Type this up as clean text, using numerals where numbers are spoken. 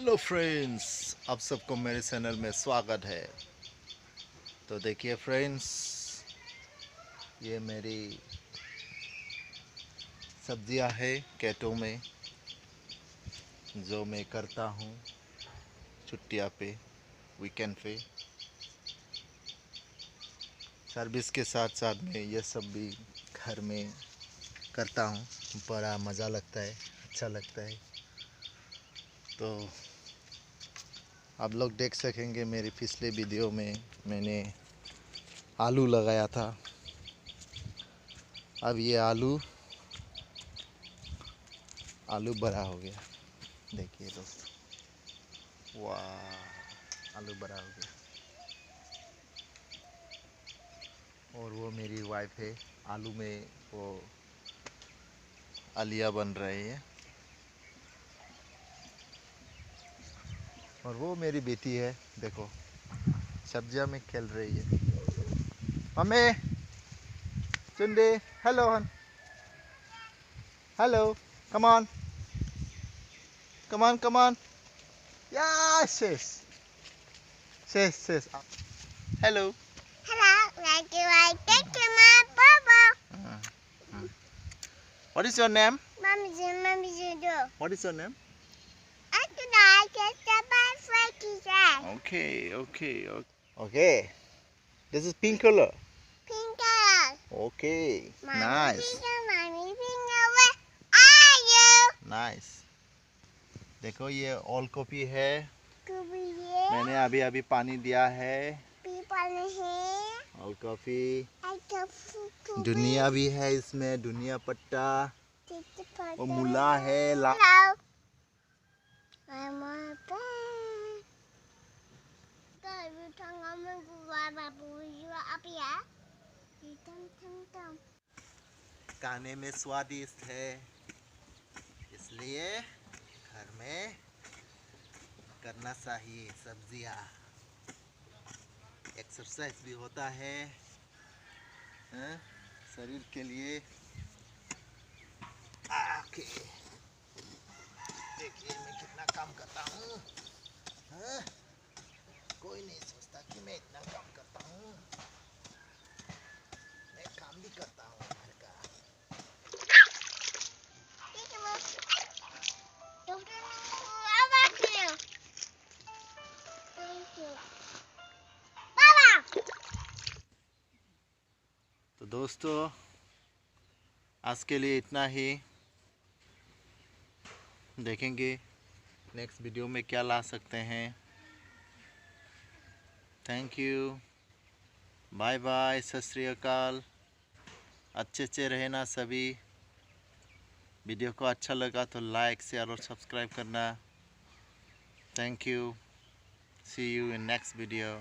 Hello friends, आप सबको मेरे चैनल में स्वागत है। तो देखिए फ्रेंड्स, ये मेरी सब्जियां है खेतों में, जो मैं करता हूँ छुट्टियाँ पे, वीकेंड पे। सर्विस के साथ साथ में ये सब भी घर में करता हूँ। बड़ा मज़ा लगता है, अच्छा लगता है। तो आप लोग देख सकेंगे मेरी पिछले वीडियो में मैंने आलू लगाया था। अब ये आलू बड़ा हो गया। देखिए दोस्तों, वाह, आलू बड़ा हो गया। और वो मेरी वाइफ है, आलू में वो आलिया बन रही है। और वो मेरी बेटी है, देखो सब्जियां में खेल रही है। मम्मी, चुंडी, हेलो हन, hello, come on, come on, come on, yes yes, yes yes, hello. Hello, like you like to my bubble. What is your name? Mommy, do. What is your name? I could like it the bad freaky red. Okay, okay, okay. Okay. This is pink color. Pink color. Okay. Mommy, Nice. mommy, where are you? Nice. देखो ये ओल coffee है। Could be here. मैंने अभी अभी पानी दिया है। People here. ओल कॉफी। I can food. दुनिया भी है इसमें, दुनिया पत्ता। वो मूला है। Hello. I'm a bed. You tongue on my babu. You are up here. You tum. खाने में स्वादिष्ट है, इसलिए घर में करना चाहिए सब्जियां। एक्सरसाइज भी होता है, हैं? शरीर के लिए। ओके, देखिए मैं कितना काम करता हूँ, हैं? कोई नहीं सोचता कि मैं इतना काम करता हूँ। मैं काम भी करता हूँ घर का। तो दोस्तों, आज के लिए इतना ही। देखेंगे नेक्स्ट वीडियो में क्या ला सकते हैं। थैंक यू, बाय बाय, सत श्री अकाल। अच्छे से रहना सभी। वीडियो को अच्छा लगा तो लाइक, शेयर और सब्सक्राइब करना। Thank you, see you in next video.